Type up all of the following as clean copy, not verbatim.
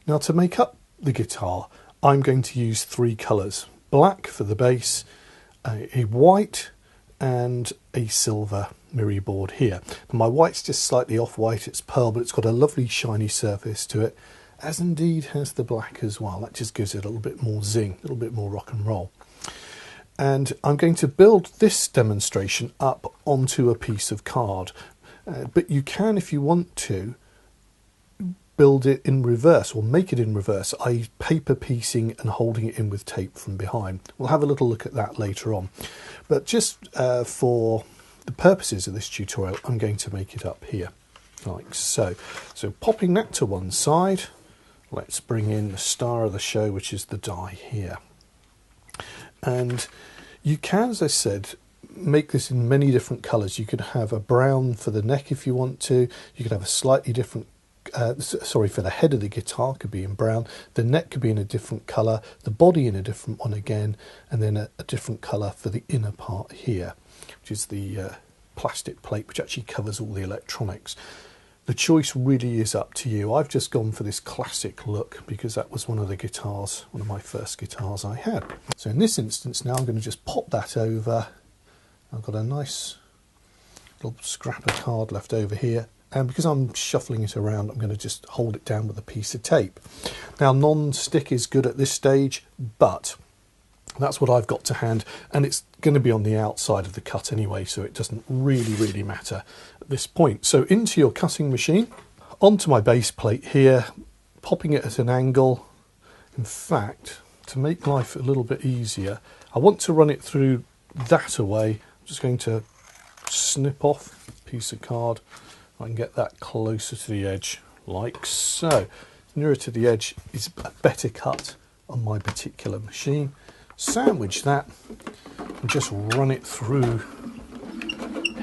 Now to make up the guitar, I'm going to use three colours: black for the bass, a white and a silver MIRI board here. And my white's just slightly off-white, it's pearl, but it's got a lovely shiny surface to it, as indeed has the black as well. That just gives it a little bit more zing, a little bit more rock and roll. And I'm going to build this demonstration up onto a piece of card, but you can, if you want to, build it in reverse or make it in reverse, i.e. paper piecing and holding it in with tape from behind. We'll have a little look at that later on, but just for the purposes of this tutorial, I'm going to make it up here like so. So popping that to one side, let's bring in the star of the show, which is the die here. And you can, as I said, make this in many different colours. You could have a brown for the neck if you want to. You could have a slightly different, for the head of the guitar could be in brown. The neck could be in a different colour. The body in a different one again. And then a different colour for the inner part here, which is the plastic plate, which actually covers all the electronics. The choice really is up to you. I've just gone for this classic look because that was one of my first guitars I had. So in this instance now I'm going to just pop that over. I've got a nice little scrap of card left over here, and because I'm shuffling it around, I'm going to just hold it down with a piece of tape. Now non-stick is good at this stage, but that's what I've got to hand, and it's going to be on the outside of the cut anyway, so it doesn't really matter at this point. So into your cutting machine, onto my base plate here, popping it at an angle. In fact, to make life a little bit easier, I want to run it through that away. I'm just going to snip off a piece of card. I can get that closer to the edge, like so. Nearer to the edge is a better cut on my particular machine. Sandwich that and just run it through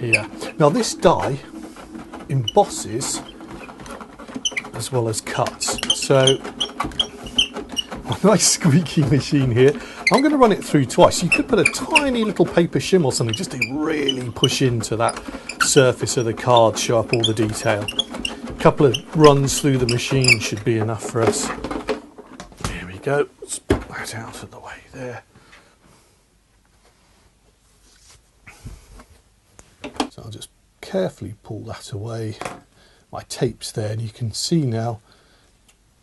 here. Now this die embosses as well as cuts, so a nice squeaky machine here. I'm going to run it through twice. You could put a tiny little paper shim or something just to really push into that surface of the card, show up all the detail. A couple of runs through the machine should be enough for us. Here we go. Let's put that out of the way there. So I'll just carefully pull that away. My tape's there, and you can see now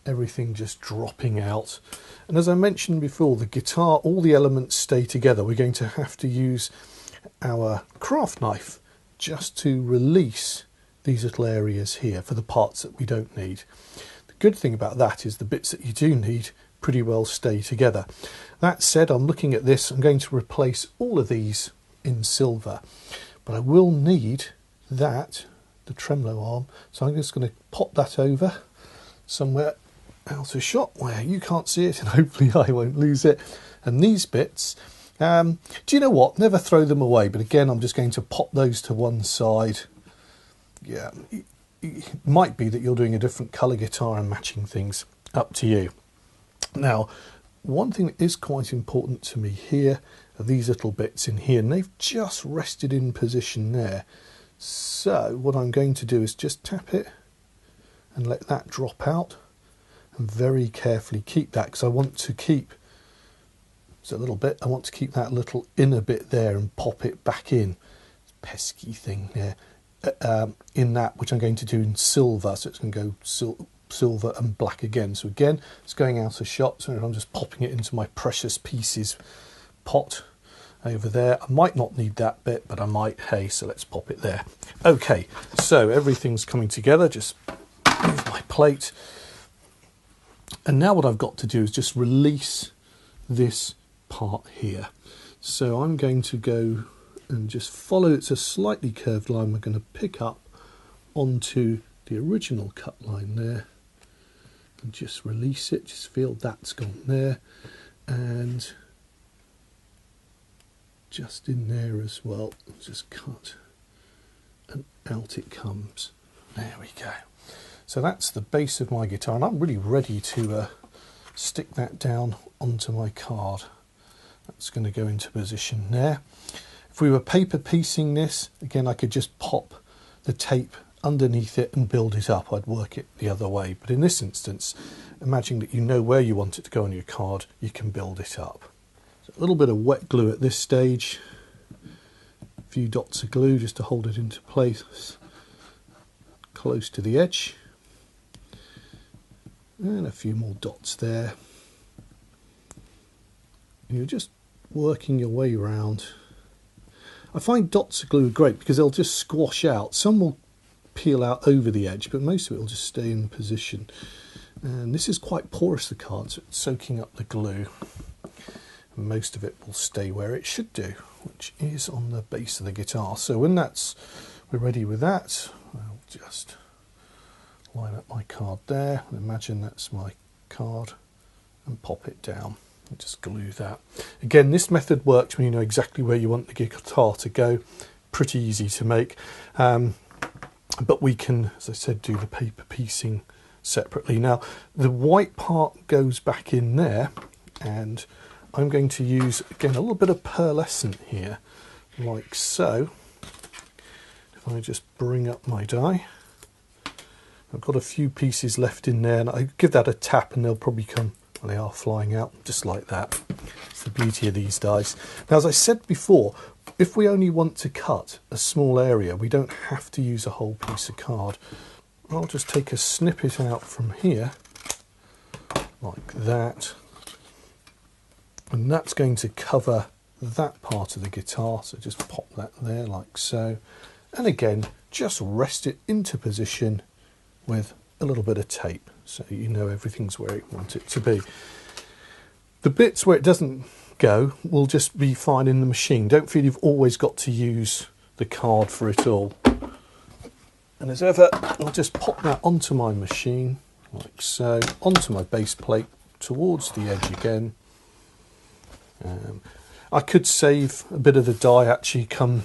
everything just dropping out. And as I mentioned before, the guitar, all the elements stay together. We're going to have to use our craft knife just to release these little areas here for the parts that we don't need. The good thing about that is the bits that you do need pretty well stay together. That said, I'm looking at this, I'm going to replace all of these in silver, but I will need that, the tremolo arm, so I'm just going to pop that over somewhere out of shot where you can't see it, and hopefully I won't lose it. And these bits, do you know what, never throw them away, but again I'm just going to pop those to one side. Yeah, it might be that you're doing a different colour guitar and matching things, up to you. Now one thing that is quite important to me here are these little bits in here, and they've just rested in position there. So what I'm going to do is just tap it and let that drop out, and very carefully keep that, because I want to keep, it's a little bit, I want to keep that little inner bit there and pop it back in. Pesky thing there. In that, which I'm going to do in silver, so it's going to go silver and black again. So again, it's going out of shot, so I'm just popping it into my precious pieces pot over there. I might not need that bit, but I might, hey, so let's pop it there. Okay, so everything's coming together. Just move my plate, and now what I've got to do is just release this part here. So I'm going to go and just follow, it's a slightly curved line, we're going to pick up onto the original cut line there and just release it. Just feel that's gone there, and just in there as well, just cut, and out it comes. There we go. So that's the base of my guitar, and I'm really ready to stick that down onto my card. That's going to go into position there. If we were paper piecing this, again, I could just pop the tape underneath it and build it up. I'd work it the other way, but in this instance, imagine that you know where you want it to go on your card, you can build it up. So a little bit of wet glue at this stage, a few dots of glue just to hold it into place close to the edge, and a few more dots there. And you're just working your way around. I find dots of glue are great because they'll just squash out. Some will peel out over the edge, but most of it will just stay in position. And this is quite porous, the card, so it's soaking up the glue. And most of it will stay where it should do, which is on the base of the guitar. So when we're ready with that, I'll just line up my card there. Imagine that's my card and pop it down. And just glue that. Again, this method works when you know exactly where you want the guitar to go. Pretty easy to make. But we can, as I said, do the paper piecing separately. Now, the white part goes back in there, and I'm going to use, again, a little bit of pearlescent here, like so. If I just bring up my die, I've got a few pieces left in there, and I give that a tap and they'll probably come. They are flying out just like that. It's the beauty of these dies. Now, as I said before, if we only want to cut a small area, we don't have to use a whole piece of card. I'll just take a snippet out from here, like that, and that's going to cover that part of the guitar. So just pop that there like so, and again, just rest it into position with a little bit of tape, so you know everything's where you want it to be. The bits where it doesn't go will just be fine in the machine. Don't feel you've always got to use the card for it all. And as ever, I'll just pop that onto my machine, like so, onto my base plate, towards the edge again. I could save a bit of the die actually come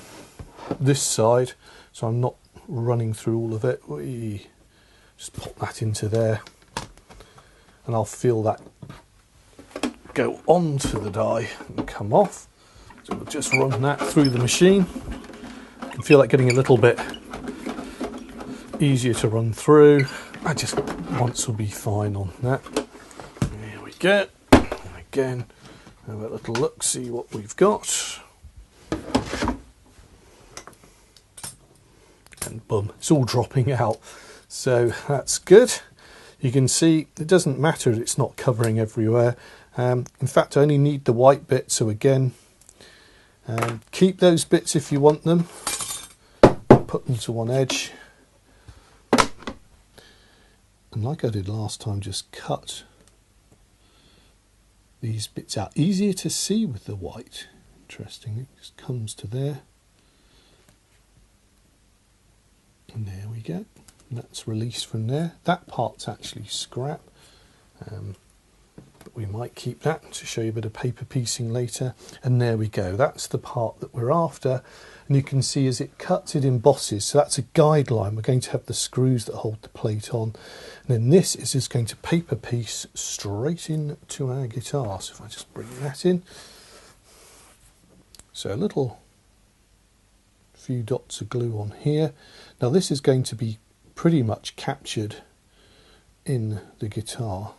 this side, so I'm not running through all of it. Just pop that into there, and I'll feel that go onto the die and come off. So we'll just run that through the machine. I can feel that getting a little bit easier to run through. I just once will be fine on that. There we go. And again, have a little look, see what we've got. And boom, it's all dropping out. So that's good. You can see it doesn't matter, it's not covering everywhere. In fact, I only need the white bit, so again, keep those bits if you want them. Put them to one edge. And like I did last time, just cut these bits out. Easier to see with the white, interestingly. Just comes to there. And there we go. That's released from there. That part's actually scrap, but we might keep that to show you a bit of paper piecing later. And there we go. That's the part that we're after. And you can see as it cuts, it embosses. So that's a guideline. We're going to have the screws that hold the plate on. And then this is just going to paper piece straight into our guitar. So if I just bring that in. So a little few dots of glue on here. Now this is going to be pretty much captured in the guitar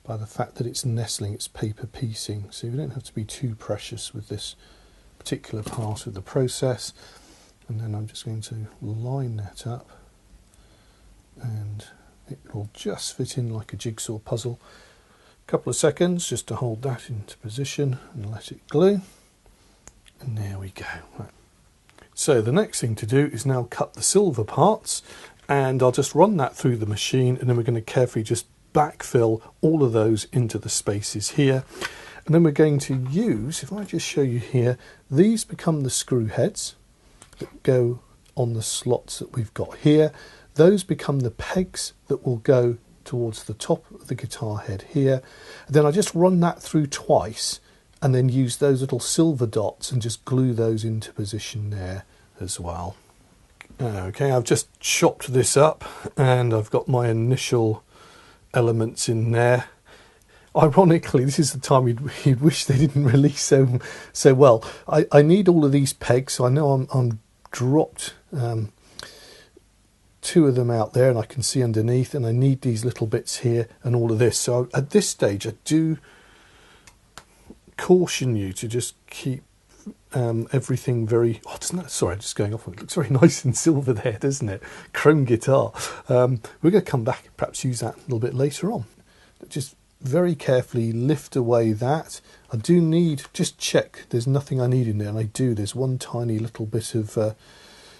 by the fact that it's nestling, it's paper piecing, so you don't have to be too precious with this particular part of the process. And then I'm just going to line that up, and it will just fit in like a jigsaw puzzle. A couple of seconds just to hold that into position and let it glue, and there we go. Right. So the next thing to do is now cut the silver parts, and I'll just run that through the machine, and then we're going to carefully just backfill all of those into the spaces here. And then we're going to use, if I just show you here, these become the screw heads that go on the slots that we've got here. Those become the pegs that will go towards the top of the guitar head here. And then I just run that through twice, and then use those little silver dots and just glue those into position there as well. Okay, I've just chopped this up and I've got my initial elements in there. Ironically, this is the time you'd wish they didn't release so well. I need all of these pegs, so I know I'm dropped two of them out there and I can see underneath, and I need these little bits here and all of this. So at this stage I do caution you to just keep everything very, sorry, I'm just going off. It looks very nice in silver there, doesn't it? Chrome guitar. We're going to come back and perhaps use that a little bit later on. Just very carefully lift away that. I do need, just check there's nothing I need in there, and I do. There's one tiny little bit of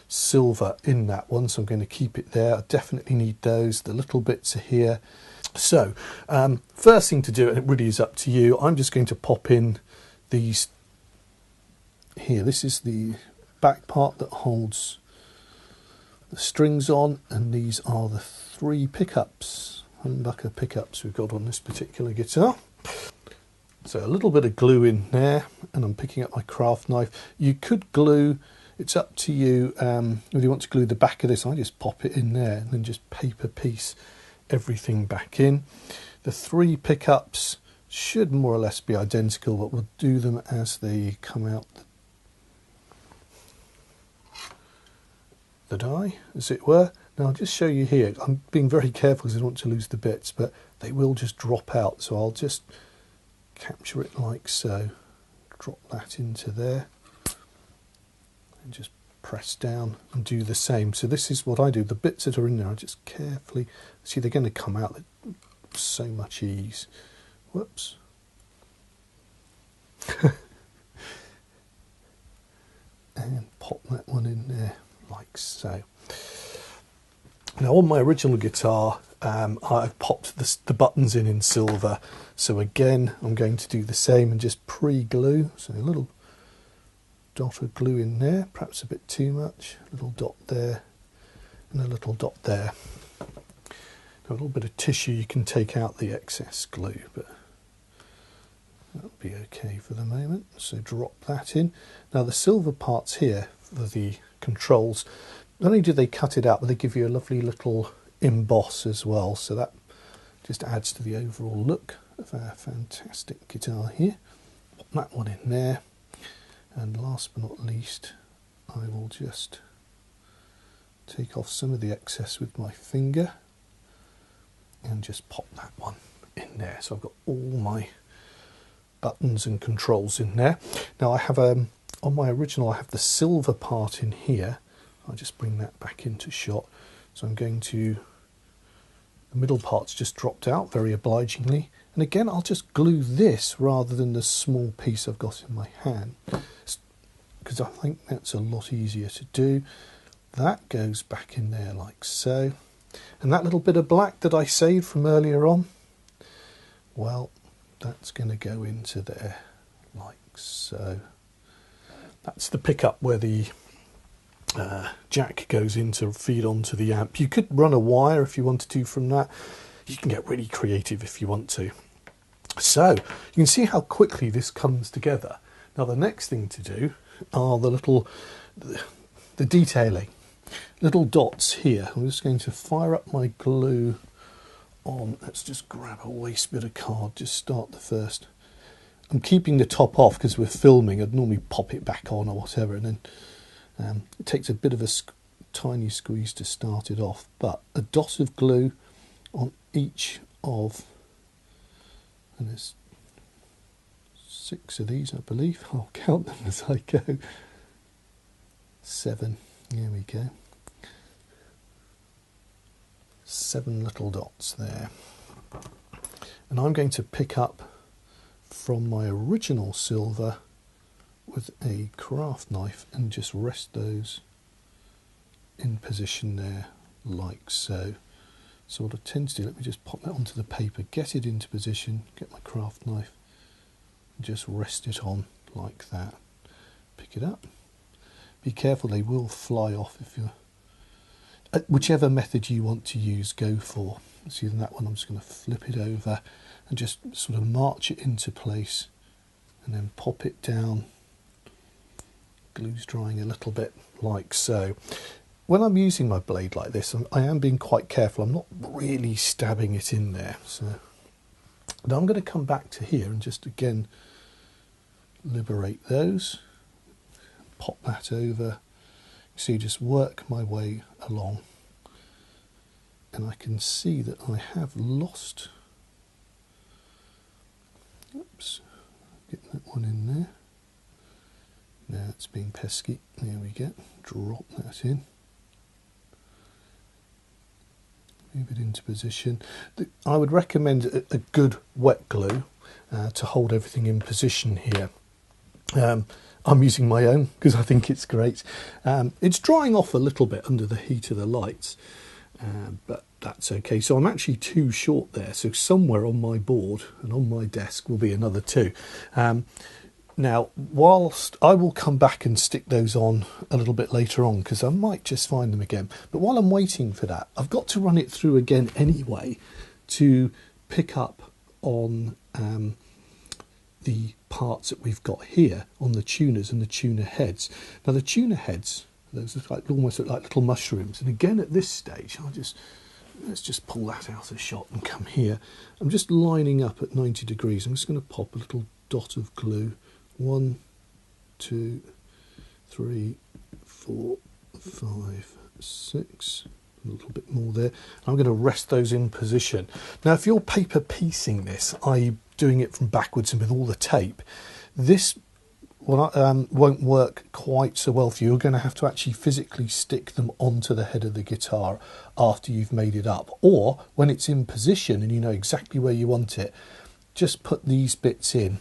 silver in that one, so I'm going to keep it there. I definitely need those. The little bits are here. So first thing to do, and it really is up to you, I'm just going to pop in these here. This is the back part that holds the strings on, and these are the three pickups, humbucker pickups we've got on this particular guitar. So a little bit of glue in there, and I'm picking up my craft knife. You could glue, it's up to you whether you want to glue the back of this. I just pop it in there and then just paper piece everything back in. The three pickups should more or less be identical, but we'll do them as they come out the die, as it were. Now I'll just show you here. I'm being very careful because I don't want to lose the bits, but they will just drop out. So I'll just capture it like so, drop that into there, and just press down and do the same. So this is what I do. The bits that are in there, I just carefully, see they're going to come out with so much ease. Whoops. And pop that one in there like so. Now on my original guitar I've popped the buttons in silver, so again I'm going to do the same and just pre-glue. So a little dot of glue in there, perhaps a bit too much, a little dot there and a little dot there. Now a little bit of tissue, you can take out the excess glue, but that'll be okay for the moment. So drop that in. Now the silver parts here for the controls, not only do they cut it out, but they give you a lovely little emboss as well, so that just adds to the overall look of our fantastic guitar here. Pop that one in there, and last but not least I will just take off some of the excess with my finger and just pop that one in there. So I've got all my buttons and controls in there. Now I have on my original I have the silver part in here. I'll just bring that back into shot. So I'm going to, the middle part's just dropped out very obligingly, and again I'll just glue this rather than the small piece I've got in my hand, because I think that's a lot easier to do. That goes back in there like so, and that little bit of black that I saved from earlier on, well, that's going to go into there like so. That's the pickup where the jack goes in to feed onto the amp. You could run a wire if you wanted to from that. You can get really creative if you want to. So you can see how quickly this comes together. Now the next thing to do are the detailing. Little dots here. I'm just going to fire up my glue on. Let's just grab a waste bit of card, just start the first. I'm keeping the top off because we're filming. I'd normally pop it back on or whatever, and then it takes a bit of a tiny squeeze to start it off, but a dot of glue on each of, and there's 6 of these I believe, I'll count them as I go, 7, here we go, 7 little dots there. And I'm going to pick up from my original silver with a craft knife and just rest those in position there like so. So what I tend to do, let me just pop that onto the paper, get it into position, get my craft knife and just rest it on like that. Pick it up. Be careful, they will fly off if you're, whichever method you want to use, go for. So in that one I'm just going to flip it over and just sort of march it into place and then pop it down. Glue's drying a little bit like so. When I'm using my blade like this, I am being quite careful. I'm not really stabbing it in there. So now I'm going to come back to here and just again liberate those, pop that over. So you just work my way along and I can see that I have lost, oops, get that one in there. Now it's being pesky. There we go. Drop that in. Move it into position. I would recommend a good wet glue to hold everything in position here. I'm using my own because I think it's great. It's drying off a little bit under the heat of the lights, but that's okay. So I'm actually too short there, so somewhere on my board and on my desk will be another two. Now, whilst I will come back and stick those on a little bit later on because I might just find them again, but while I'm waiting for that, I've got to run it through again anyway to pick up on the parts that we've got here on the tuners and the tuner heads. Now the tuner heads, those are almost look like little mushrooms, and again at this stage let's just pull that out of shot and come here. I'm just lining up at 90 degrees. I'm just going to pop a little dot of glue. 1, 2, 3, 4, 5, 6, a little bit more there. I'm going to rest those in position. Now if you're paper piecing this, i.e. doing it from backwards and with all the tape, this won't work quite so well for you. You're going to have to actually physically stick them onto the head of the guitar after you've made it up, or when it's in position and you know exactly where you want it, just put these bits in.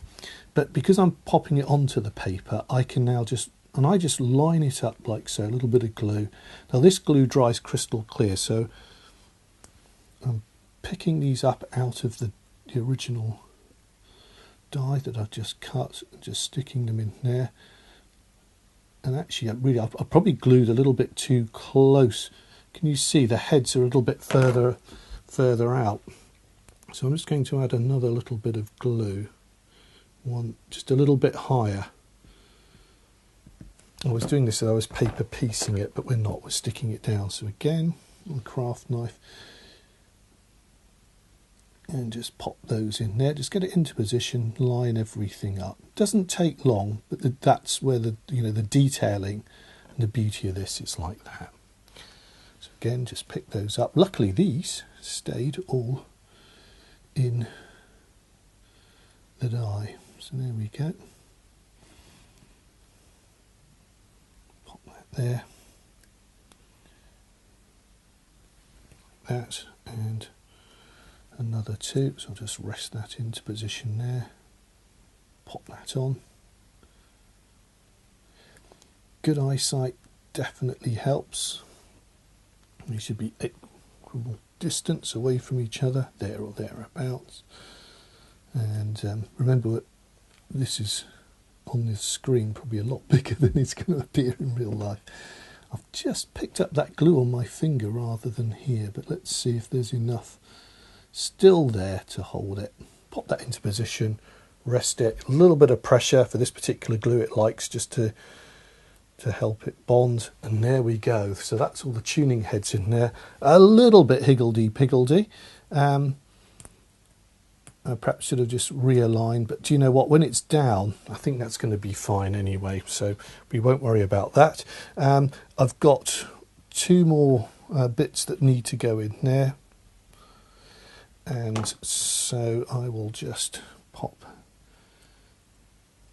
But because I'm popping it onto the paper, I can now just line it up like so, a little bit of glue. Now this glue dries crystal clear, so I'm picking these up out of the original die that I've just cut, just sticking them in there. And actually I've probably glued a little bit too close. Can you see the heads are a little bit further out? So I'm just going to add another little bit of glue, one just a little bit higher. I was doing this as I was paper piecing it, but we're not, we're sticking it down. So again, a craft knife, and just pop those in there, just get it into position, line everything up. Doesn't take long, but that's where the the detailing and the beauty of this is like that. So again, just pick those up. Luckily these stayed all in the die. So there we go. Pop that there. Like that, and another two. So I'll just rest that into position there. Pop that on. Good eyesight definitely helps. You should be equal distance away from each other, there or thereabouts. And remember, this is on this screen probably a lot bigger than it's going to appear in real life. I've just picked up that glue on my finger rather than here, but let's see if there's enough still there to hold it. Pop that into position, rest it. A little bit of pressure for this particular glue it likes, just to help it bond, and there we go. So that's all the tuning heads in there. A little bit higgledy-piggledy. I perhaps should have just realigned, but do you know what, when it's down I think that's going to be fine anyway, so we won't worry about that. I've got two more bits that need to go in there, and so I will just pop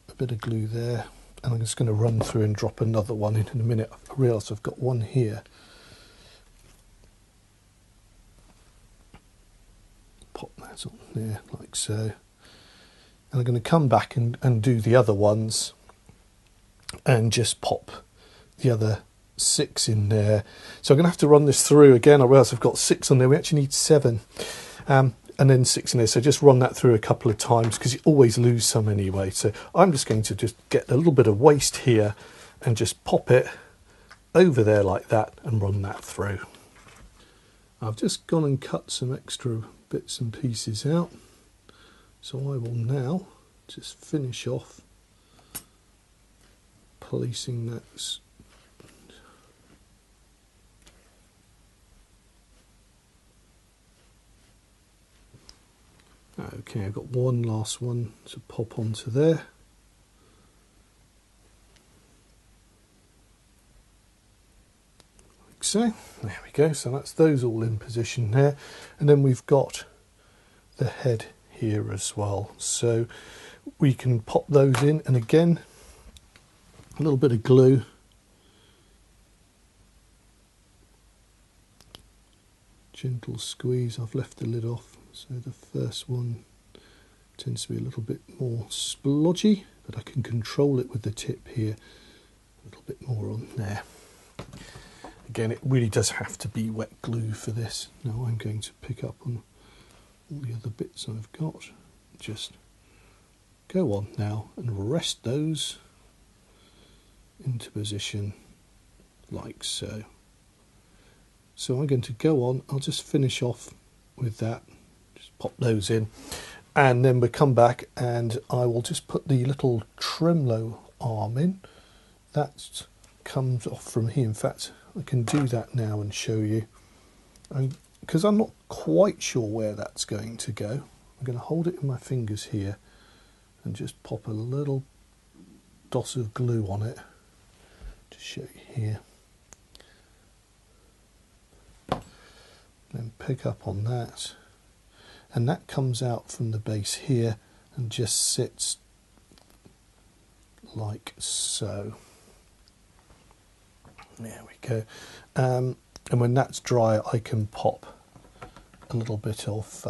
a bit of glue there, and I'm just going to run through and drop another one in a minute. I realise I've got one here. Pop that on there like so, and I'm going to come back and do the other ones and just pop the other 6 in there. So I'm going to have to run this through again. I realise I've got 6 on there, we actually need 7, and then 6 in there, so just run that through a couple of times because you always lose some anyway. So I'm just going to just get a little bit of waste here and just pop it over there like that and run that through. I've just gone and cut some extra bits and pieces out, so I will now just finish off placing that. Okay, I've got one last one to pop onto there. Like so. There we go, so that's those all in position there. And then we've got the head here as well, so we can pop those in, and again a little bit of glue, gentle squeeze. I've left the lid off, so the first one tends to be a little bit more splodgy, but I can control it with the tip here. A little bit more on there. Again, it really does have to be wet glue for this. Now I'm going to pick up on all the other bits I've got, just go on now and rest those into position like so. So I'm going to go on, I'll just finish off with that, just pop those in, and then we'll come back and I will just put the little tremolo arm in. That comes off from here. In fact, I can do that now and show you, because I'm not quite sure where that's going to go. I'm going to hold it in my fingers here and just pop a little dot of glue on it to show you here. Then pick up on that, and that comes out from the base here and just sits like so. There we go. And when that's dry, I can pop a little bit of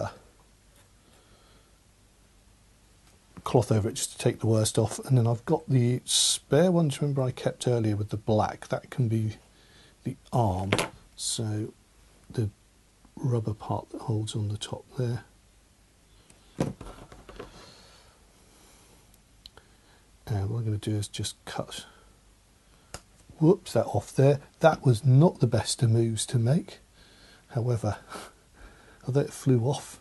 cloth over it just to take the worst off. And then I've got the spare ones, remember I kept earlier with the black, that can be the arm, so the rubber part that holds on the top there. And what I'm going to do is just cut, whoops, that off there. That was not the best of moves to make. However, although it flew off,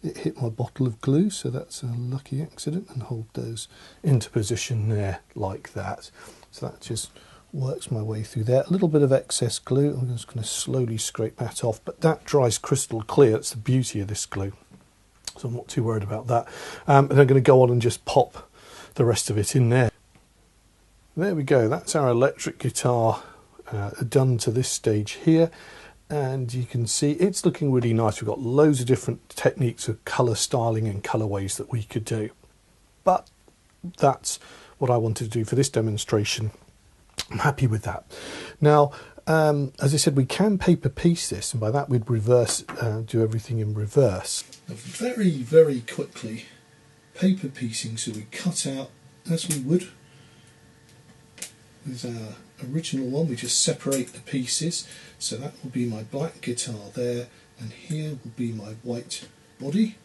it hit my bottle of glue, so that's a lucky accident, and hold those into position there like that. So that just works my way through there. A little bit of excess glue, I'm just going to slowly scrape that off, but that dries crystal clear. That's the beauty of this glue, so I'm not too worried about that. And I'm going to go on and just pop the rest of it in there. There we go, that's our electric guitar done to this stage here, and you can see it's looking really nice. We've got loads of different techniques of colour styling and colourways that we could do, but that's what I wanted to do for this demonstration. I'm happy with that. Now, as I said, we can paper piece this, and by that we'd reverse, do everything in reverse. Very, very quickly, paper piecing, so we cut out as we would with our original one. We just separate the pieces, so that will be my black guitar there, and here will be my white body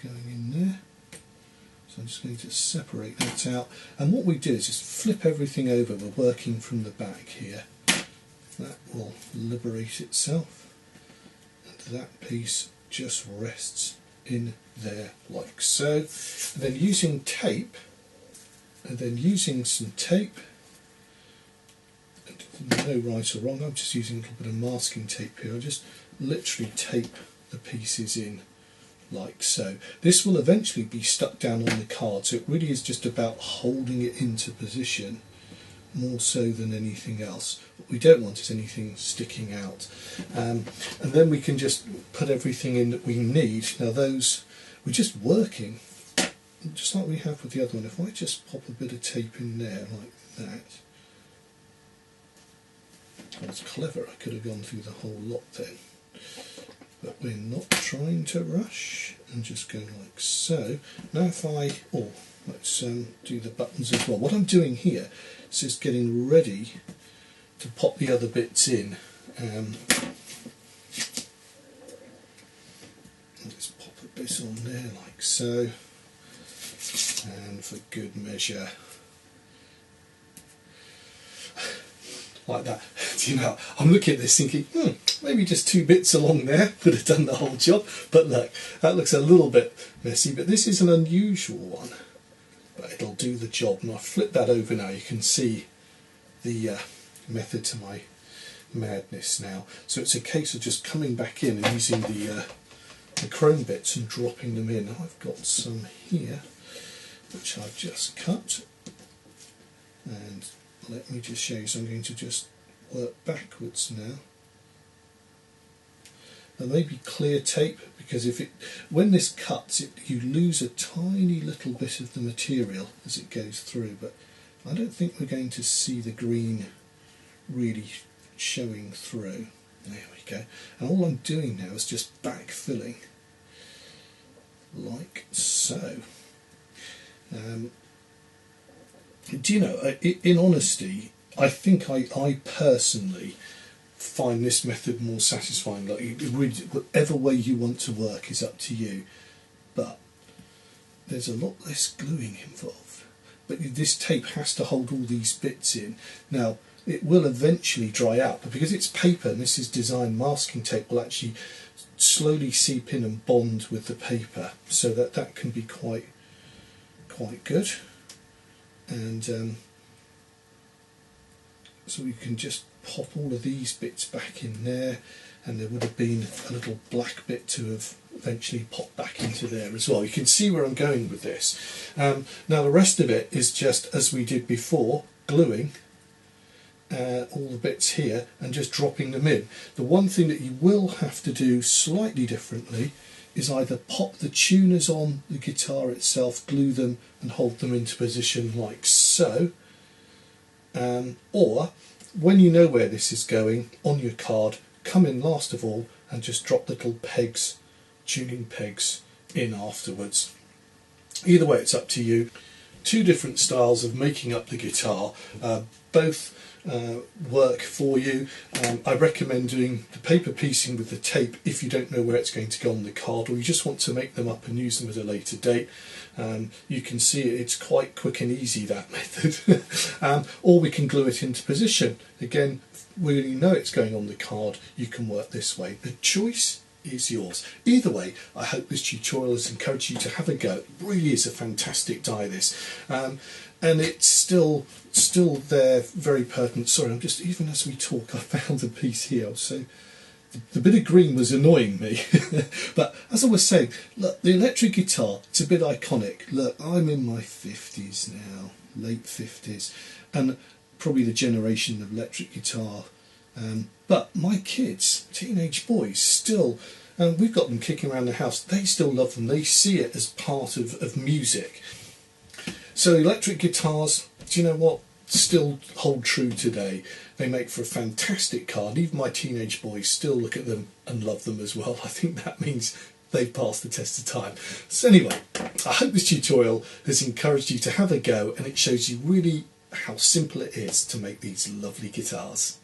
going in there. So I'm just going to separate that out, and what we do is just flip everything over. We're working from the back here. That will liberate itself, and that piece just rests in there like so. And then using tape, and then using some tape, no right or wrong, I'm just using a little bit of masking tape here. I'll just literally tape the pieces in like so. This will eventually be stuck down on the card, so it really is just about holding it into position more so than anything else. What we don't want is anything sticking out. And then we can just put everything in that we need. Now those, we're just working just like we have with the other one. If I just pop a bit of tape in there like that, that's clever. I could have gone through the whole lot then. But we're not trying to rush, and just go like so. Now if I, let's do the buttons as well. What I'm doing here is just getting ready to pop the other bits in. Just pop a bit on there like so, and for good measure, like that. You know, I'm looking at this thinking, maybe just 2 bits along there would have done the whole job. But look, that looks a little bit messy, but this is an unusual one, but it'll do the job. And I'll flip that over now. You can see the method to my madness now. So it's a case of just coming back in and using the chrome bits and dropping them in. I've got some here which I've just cut, and let me just show you. So I'm going to just work backwards now. There may be clear tape, because when this cuts, you lose a tiny little bit of the material as it goes through, but I don't think we're going to see the green really showing through. There we go. And all I'm doing now is just backfilling, like so. Do you know, in honesty, I think I personally find this method more satisfying. Like, whatever way you want to work is up to you, but there's a lot less gluing involved. But this tape has to hold all these bits in. Now, it will eventually dry out, but because it's paper and this is design, masking tape will actually slowly seep in and bond with the paper, so that can be quite good. And so we can just pop all of these bits back in there, and there would have been a little black bit to have eventually popped back into there as well. You can see where I'm going with this. Now the rest of it is just as we did before, gluing all the bits here and just dropping them in. The one thing that you will have to do slightly differently is either pop the tuners on the guitar itself, glue them and hold them into position like so, or when you know where this is going on your card, come in last of all and just drop little pegs, tuning pegs, in afterwards. Either way, it's up to you. Two different styles of making up the guitar, both work for you. I recommend doing the paper piecing with the tape if you don't know where it's going to go on the card, or you just want to make them up and use them at a later date. You can see it's quite quick and easy, that method. Or we can glue it into position. Again, when you know it's going on the card, you can work this way. The choice is yours. Either way, I hope this tutorial has encouraged you to have a go. It really is a fantastic die, this. And it's still there, very pertinent. Sorry, I'm just, even as we talk, I found a piece here. So the bit of green was annoying me. But as I was saying, look, the electric guitar, it's a bit iconic. Look, I'm in my 50s now, late 50s, and probably the generation of electric guitar. But my kids, teenage boys, still, and we've got them kicking around the house, they still love them. They see it as part of music. So electric guitars, do you know what, still hold true today. They make for a fantastic card. Even my teenage boys still look at them and love them as well. I think that means they've passed the test of time. So anyway, I hope this tutorial has encouraged you to have a go, and it shows you really how simple it is to make these lovely guitars.